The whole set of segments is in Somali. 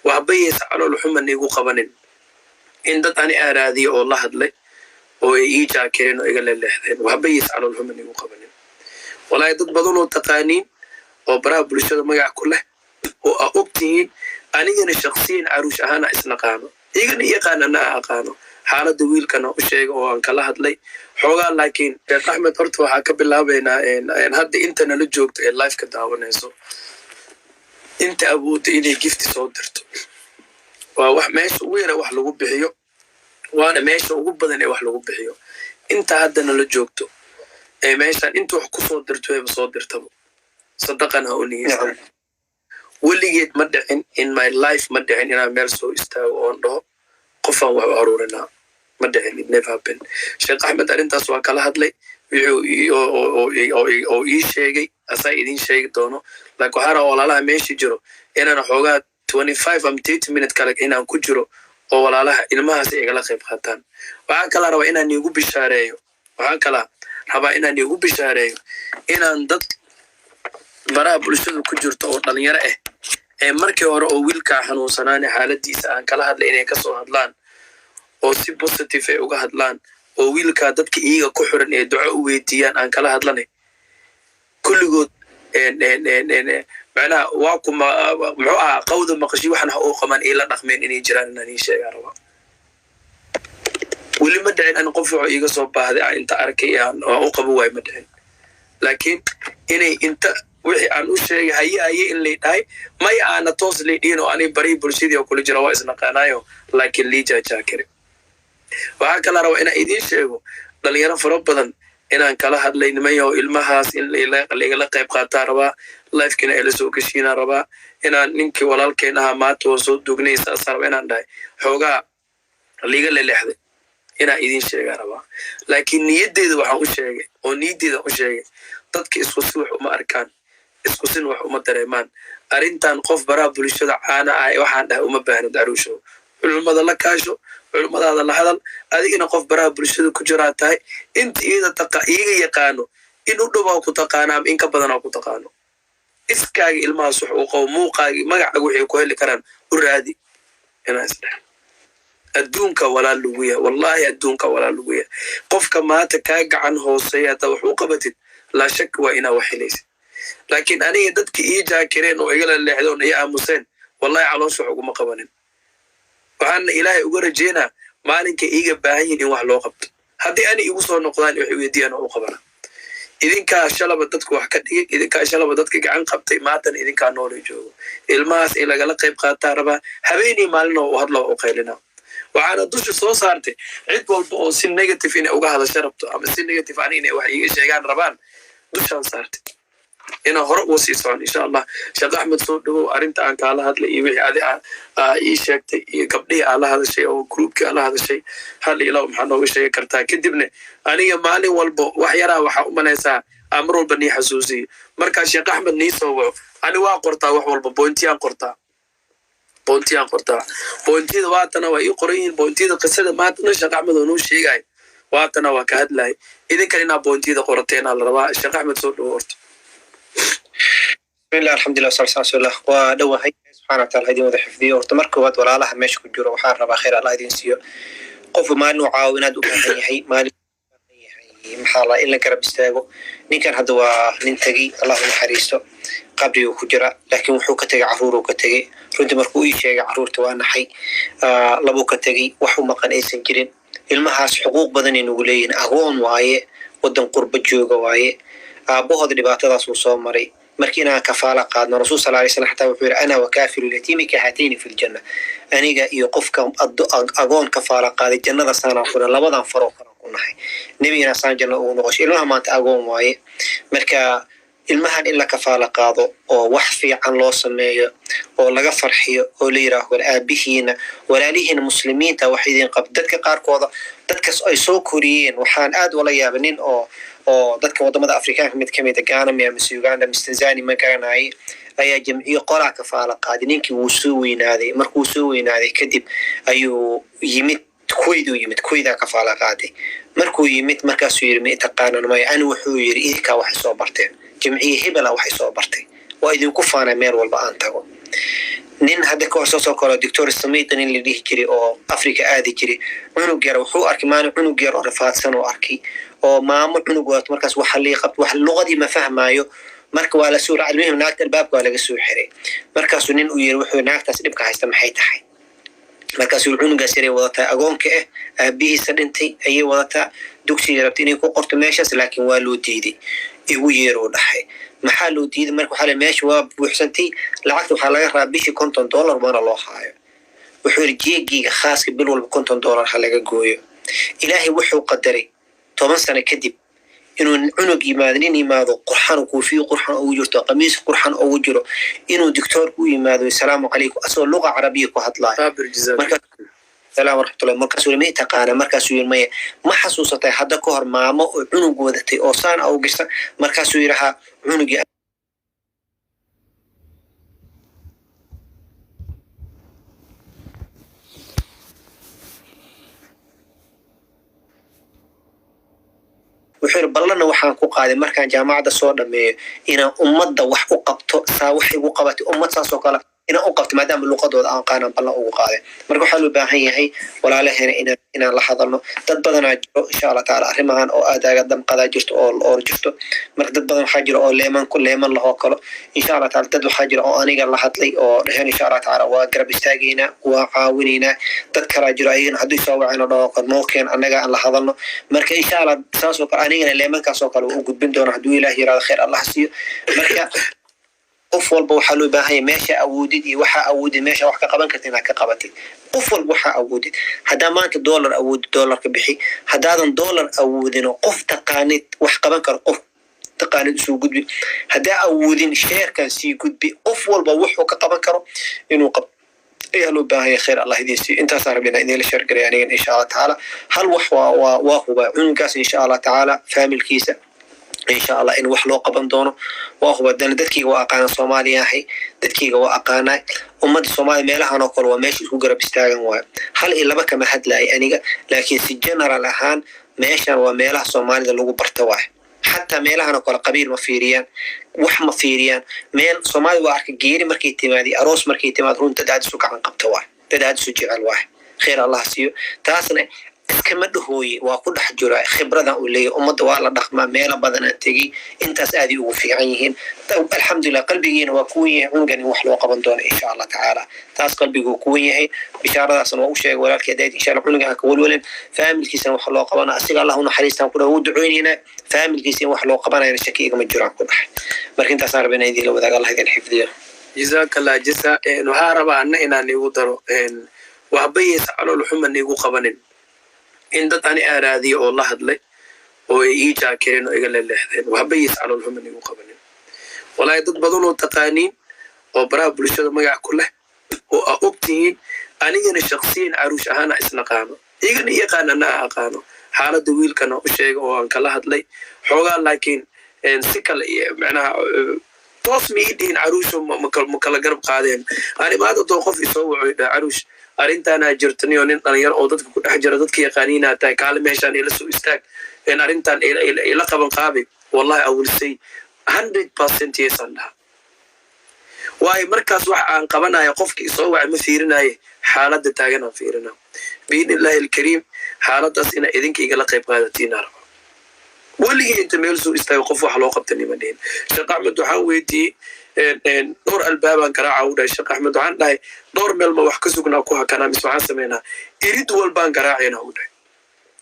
وحبيس على الحمى نيجو قبنين إن ده أنا أرادي الله هدلي ويجا كيرين ويقال اللحظين وحبيس على الحمى نيجو قبنين ولا يدد بدون تقانين وبرا بلشة ما كله وأكتين أنا شخصيا عروش أنا إسنقانو يقان أنا أقانو حالة دويل كانوا شيء وان كلا هدلي حوغا لكن أحمد horta waxa ka bilaabayna in hadda inta nala joogto ee live ka daawanayso inta awood inay gift soo dirto waa wax meesha ugu yar wax lagu bixiyo waana meesha ugu badan ee wax lagu bixiyo inta hadda nala joogto ee meesha inta wax ku soo dirto ee soo dirtaba sadaqana oo niyeysan weligeed ma dhicin in my life ma dhicin inaan meel soo istaago oo dhaho qofaan wax u aruurinaa ما دعين it never happened شيخ أحمد أنت سواء كلا هدلي أو شيء أسايدين شيء دونه لكن هذا ولا لا ماشي جرو أنا حوجات 25 am 30 minutes كلا هنا كجرو أو ولا لا إن ما هسي إغلا خيب خاتان وعكلا روا إنا نيجو بشاريو وعكلا روا إنا نيجو بشاريو إنا ندت برا بلشوا كجرت أو دنيا مركي ورا أو ويل كحنو سناني حالة ديس أن كلا هدلي إني كسر هدلان oo si positive ay uga hadlaan oo wiilka dadka iyaga ku xiran ee duco u weydiiyaan aan kala hadlanay kulligood macnaha waa kuma muxuu ah qowda maqashi waxna oo qaman ila dhaqmeen inay jiraan inaan sheega raba wali ma dhicin an qof wuxuu iga soo baahday inta arkay aan oo qabo way ma dhicin laakiin inay inta wixii aan u sheegay haye in leedahay may aan toos leedin oo ani bari bulshadii oo kula jira waa isna qaanayo laakiin liija jaakire waxa kala raba in idin sheego dhalinyaro faro badan inaan kala hadlaynimayo ilmahaas in la qayb qaataa raba life kina ila soo gashiina raba inaan ninkii walaalkeen aha maanta oo soo dugnaysa asarba inaan dhahay xooga liiga leexday inaan idin sheega raba laakiin niyadeedu waxaan u sheegay oo niyadeedu u sheegay dadka isku si wax uma arkaan isku sin wax uma dareemaan arintan qof baraa bulshada caana ah waxaan dhahay uma baahna daruusho culimada la kaasho culimada la hadal adigina qof baraa bulshada ku jira tahay inta iiga yaqaano in u dhaw ku taqaanaa in ka badan ku taqaano iskaaga ilmahaas wax uu qow muuqaaga magaca wixii ku heli karaan u raadi inaas adduunka walaal lagu yahay wallahi adduunka walaal lagu yahay qofka maanta ka gacan hooseeya ta wax uu qabatid la shak waa ina wax helaysid laakiin aniga dadka ii jaakireen oo igala leexdoon iyo aamuseen wallahi caloosha wax ugu ma qabanin waxaan ilaahay uga rajeynaa maalinka iiga baahan yihiin in wax loo qabto haddii ani igu soo noqdaan wax weydiyaan oo qabana idinka shalaba dadku wax ka dhigay idinka shalaba dadka gacan qabtay maatan idinka nool joogo ilmahaas in lagala qayb qaataa raba habeenii maalin oo hadlo oo qaylina waxaana dusha soo saartay cid walba oo si negative in uga hadasho rabto ama si negative ani inay wax iiga sheegaan rabaan dushaan saartay ina hore u sii socon insha Allah Sheekh Ahmed soo dhawo arinta aan kala hadlay iyo wixii adi ii sheegtay iyo gabdhii aan la hadashay oo groupkii aan la hadashay hal ilaaw maxaa nooga sheegi kartaa kadibna aniga maalin walba wax yaraa waxa u malaysaa amar walba nii xasuusi marka Sheekh Ahmed nii soo waco ani waa qortaa wax walba pointiyaan qortaa pointiyada waatana waa ii qorayin pointiyada qisada maanta Sheekh Ahmed oo noo sheegay waatana waa ka hadlay idinka ina pointiyada qorateen la rabaa Sheekh Ahmed soo dhawo horta بسم الله الحمد لله والصلاة والسلام ودوا هاي سبحانه وتعالى هدي وضح فيه ورتمرك واد ولا لها مش كجورة وحار ربا خير الله يدين سيو قف ما نعاونات وكهي ما محالة إلا كرب استاجو نكان هدوا ننتجي الله يحرسه قبل وكجرة لكن وحوك تجي عرور وكتجي رد مركوي شيء عرور توانا حي لبوك تجي وحو مقن أي سنجرين المهاس حقوق بدني نقولين أهون وايه ودن قرب الجوجا وايه أبوه هذا دبعت هذا صوص مري مركينا كفالة قادنا رسول صلى الله عليه وسلم حتى وحير أنا وكافر اليتيم كهاتين في الجنة أنا جا يقفك أجون كفالة قاد الجنة سنة كنا لبضان فروق كنا حي نبينا سان جنة ونغش إلا ما أنت أجون واي مركا المهن إلا كفالة قاضو أو وحفي عن الله سمية أو لقى فرحي أو ليرة ولا أبيهن ولا ليهن مسلمين توحيدين قبل دتك قارك وضع دتك أي سوكوريين وحان آد ولا يابنين أو دتك وضمة أفريقيا ميت كمية جانا ميا مسيوغانا مستنزاني ما كان عي أي جمعية قرع كفالة قادنين كي وسوين هذه مركوسوين هذه كذب أيو يمت كويدا كفالة قادي مركو يمت مركز يرمي تقانا ما أنا وحوير إذا واحد صوبرتين جمعية هبلا waxay soo bartay waa idin ku faanay meel walba aan tago nin hadda ka horsoo soo koro doctor Samiitan in la dhihi jiray oo Afrika aadi jiray cunug yar wuxuu arkay maan cunug yar oo rafaadsan oo arkay oo maamo cunug wato markaas waxa la qabto wax luqadii ma fahmaayo marka waa la soo raacay naagta albaabka waa laga soo xiray markaas nin uu yiri wuxuu naagtaas dhibka haysta maxay tahay markaas uu cunuga sare wadataa agoonka aabihiisa dhintay ayay wadataa dugsiga rabtay inay ku qorto meeshaas laakiin waa loo diiday igu yeero dhaxay maxaa loo diiday marka waxa la meesha waa buuxsantay lacagta waxa laga rabaa bishii $50 mana loo haayo wuxuu jeegiga khaaska bil walba $50 ha laga gooyo ilaahay wuxuu qadaray 10 sano kadib inuu cunug yimaado qurxan koofi qurxan oo jirto qamiis qurxan oo jiro inuu doctor ku yimaado salaamu calaykum asoo luqa carabiga ku hadlaayo marka salaam warahmatullahi markaas uu meeyta qaana markaas uu yirmay ma xasuusatay hadda ka hor maamo oo cunug wadatay oo saan oo gista markaas uu yiraha cunugi wuxuu balana waxaan ku qaaday markaan jaamacada soo dhameeyo inaan ummadda wax u qabto saa waxay ugu qabatay ummad saas oo kale inaan u qabto maadaama luqadooda aan qaanan ballan ugu qaaday marka waxaa loo baahan yahay walaalaheena inaan la hadalno dad badan jiro insha Allah taala arrimahan oo aadaga damqada jirto oo jirto marka dad badan waxaa jiro oo leeman laho kale insha Allah taala dad waxaa jiro oo aniga la hadlay oo dhahan insha Allah taala waa garab istaagayna waa caawinayna dad kala jiro ayeen hadii soo wacayna dhaqo nookeen anaga aan la hadalno marka insha Allah saas oo kale aniga leemankaas oo kale uu gudbin doono hadii Ilaahay yiraahdo khayr Allah siiyo marka qof walba waxa loo baahan yahay meesha awoodid iyo waxa awoodid meesha wax ka qaban kartid ka qabatid qof walba waxa awoodid hadaa maanta $1 ka bixi hadaadan $1 awoodin qof taqaanid wax qaban karo qof taqaanid soo gudbi hadaa awoodin sheerkan si gudbi qof walba wuxuu ka qaban karo inuu qab ayaa loo baahan yahay khayr Allah idin siiyo intaas rabina in la sheer gareeyaan insha Allah taala hal wax waa huba cunugaas insha Allah taala familkiisa إن شاء الله إن وحلو قبض دونه وأخو بدنا دتكي وأقانا صوماليا هي دتكي وأقانا أمد الصومالي مالها نقول وماشي هو قرب يستاجن واحد هل إلا بك ما حد لا يعني لكن سجنر الأهان ماشي ومالها صومالي اللي هو برتواه حتى مالها نقول قبيل مفيريان وح مفيريان مال صومالي وأرك جيري مركي تمادي أروس مركي تماد رون تدعد سوق عن قبتواه تدعد سوق على الواحد خير الله سيو تاسنا كما دهوي وأقول حجرة خبرة ولي أمد وعلى ضخمة ميلا بدنا تجي أنت سأدي وفي عينهن الحمد لله قلبي وكوي عنقني وحلو قبل دون إن شاء الله تعالى تاس قلبي وكوي هي بشارة أصلا وشيء ولا كدايت إن شاء الله عنقها كول ولن فاهم الكيسين وحلو قبلنا أسيق الله ونحريستان كله ودعوني هنا فاهم الكيسين وحلو قبلنا يعني شكيك من جرعان كل أحد لكن تصار بين أيدي لو ذاك الله يدين حفظيه جزاك الله جزاء نهارب عنا نيقدر وهبيس على الحمى نيقو قبلنا إن دتاني أرادي أو الله هدلي أو يجا كيرين أو يقال اللحظين وهبيس على الهم اللي مقابلين ولا يدد بدون التقانين أو برا بلشة ما يعقله وأبتين أنا الشخصين عروش أنا إسنقانو يقان أنا أقانو حالة دويل كانوا الشيء أو أنك الله هدلي حوغا لكن إن سكال معناها توصمي يدين عروش مكلا قرب قادين أنا ما هذا توقف يسوي عروش أرنتنا جرتني ونن أنا يرى أوضتك كل حجر ضدك يا قانينا تاي كلام ماشان إلى سوء استاك إن أرنتنا إلى قبل قابل والله أول شيء 100% يسنها واي مركز واحد عن قبنا يقفك يسوي مثيرنا حالة تاجنا فيرنا بإذن الله الكريم حالة أسئلة إذنك يقال قيب قادتين أربعة واللي أنت ميلسو استيقف وحلو قبتني مدين شق أحمد وحويتي دور الباب كراعة ودا شق أحمد وعندها دور ملما وحكسونا كوها كنا مسوعان سمينا يريد والبان كراعينا ودا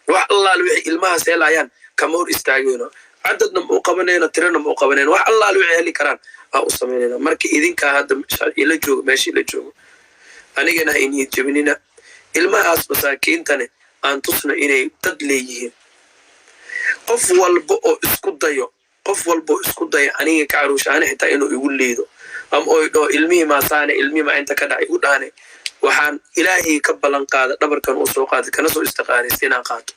والله الوعي المها سيلايان كمور استاجينا عددنا مقابلين ترنا مقابلين والله الوعي اللي كران أو سمينا مركي إذن كهذا إلى جو ماشي إلى جو أنا جنا إني جبنينا المها أسبساكين تاني أن تصنع إني تدليه qof walba oo isku dayo aniga ka caruush aan xitaa inuu igu leedo am oo idho ilmihi ma saane ilmihi ma inta ka dhacay u dhaane waxaan ilaahay ka balan qaada dhabarkan uu soo qaaday kana soo istiqaarayay inaan qaato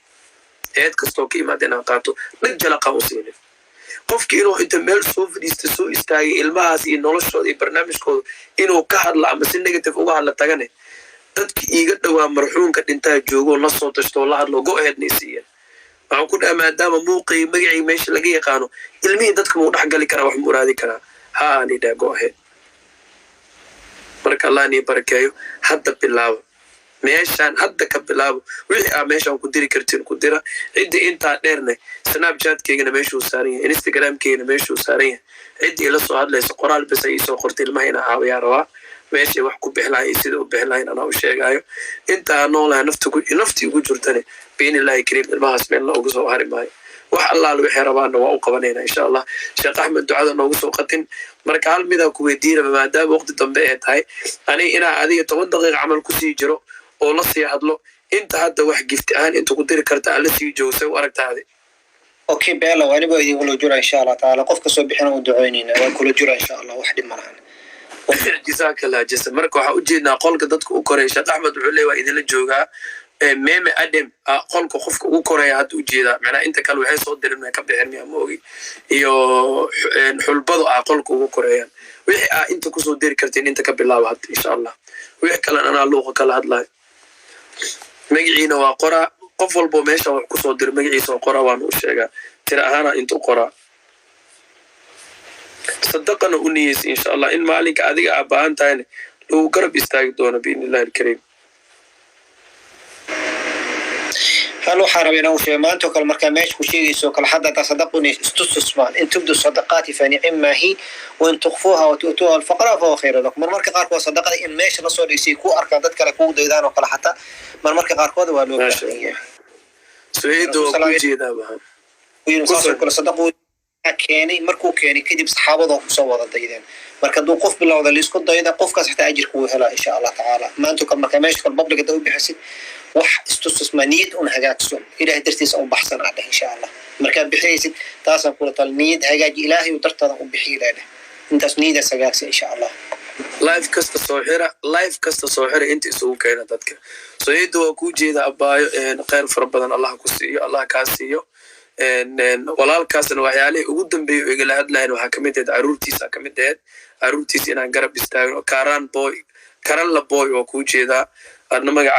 eed kasto ka imaad inaan qaato dhig jalaqa u siinay qofkii inuu inta meel soo fadhiisto soo istaagay ilmahaas iyo noloshooda iyo barnaamijkooda inuu ka hadla ama si negative uga hadla tagane dadkii iiga dhawaa marxuumka dhintaa joogo la soo tashto la hadlo go ahead nisiya waxaan ku dhahay maadaama muuqii magacii meesha laga yaqaano ilmihii dadka muu dhex gali karaa wax muraadi karaa haa nidhaa go ahead marka allah nii barakeeyo hadda bilaabo meeshaan hadda ka bilaabo wixii aa meeshaan ku diri kartiin ku dira ciddi intaa dheerne snapchatkeygana meeshuu saaran yahay instagramkeygana meeshuu saaran yahay ciddii ila soo hadlaysa qoraal bas ay soo qortay ilmaha inaa caawiyaa rabaa meeshay wax ku bixi lahayn sida u bixi lahayn anaa u sheegaayo intaa noolaha naftii ugu jirtane biinillahi kariim ilmahaas meel loogu soo hari maayo wax allaal wixii rabaana waa u qabanayna insha allah sheekh axmed ducada noogu soo qatin marka hal midaa ku weydiinaba maadaama waqti dambe ee tahay aniga inaa adiga 10 daqiiqa camal kusii jiro oo la sii hadlo inta hadda wax gifti ahaan inta ku diri karta alla sii joogsa u aragtaade okay beelo aniba idin kula jira insha allah taala qofka soo bixina u duceynayna waa kula jira insha allah wax dhib malahan jazakallah jasa marka waxa u jeednaa qolka dadka u koreeya sheekh axmed wuxuu leeyahay idinla joogaa meme adem qolka qofka ugu koreeya hadda u jeedaa macnaa inta kale waxay soo dirin way ka bixin miya ma ogi iyo xulbadu qolka ugu koreeyaan wixii inta kusoo diri kartiin inta ka bilaabo hadda insha allah wixii kalena anaa luuqa kala hadlayo magaciina waa qoraa qof walbo meesha wax kusoo diro magaciisa waa qoraa waana u sheegaa tira ahaana inta qoraa صدقنا أنيس إن شاء الله إن مالك أذيك أبان تاني لو قرب يستاجدونه بإذن الله الكريم. هلو حربنا وشيء ما أنتوا كل مركز ماشي وشيء يسوق الحد تصدقوني استثمار إن تبدوا صدقاتي فنعما هي وإن تخفوها وتؤتوها الفقراء فهو خير لكم. من مركز قاركوا صدقاتي إن ماشي رسول يسيكو أركان ذاتك لكو ديدان وقال حتى من مركز قاركوا دوالو سويدو كوجي دابا وينصاصوا كل صدقوا كاني مركو كاني كدب صحابه وصوّد ديدان marka duu qof bilowda la isku dayda qofkaas xitaa ajirku uu hela insha Allah taala maanta kama kameesh kal public dad u bixisid wax istusmaniyad un hagaagsan ilaahay dartiisa u baxsan ah insha Allah marka bixiysid taas aan kula talniyad hagaaj ilaahay u dartada u bixiilayna intaas niyada sagaagsan insha Allah live kasta soo xira inta isugu keena dadka sooyida waa ku jeeda abaayo khayr fara badan Allah ku siiyo Allah ka siiyo walaalkaasna waxyaalihii ugu dambeeyay igala hadlayn waxa kamid ah caruurtiisa inaan garab istaagno karan la boy oo ku jeeda adna magaca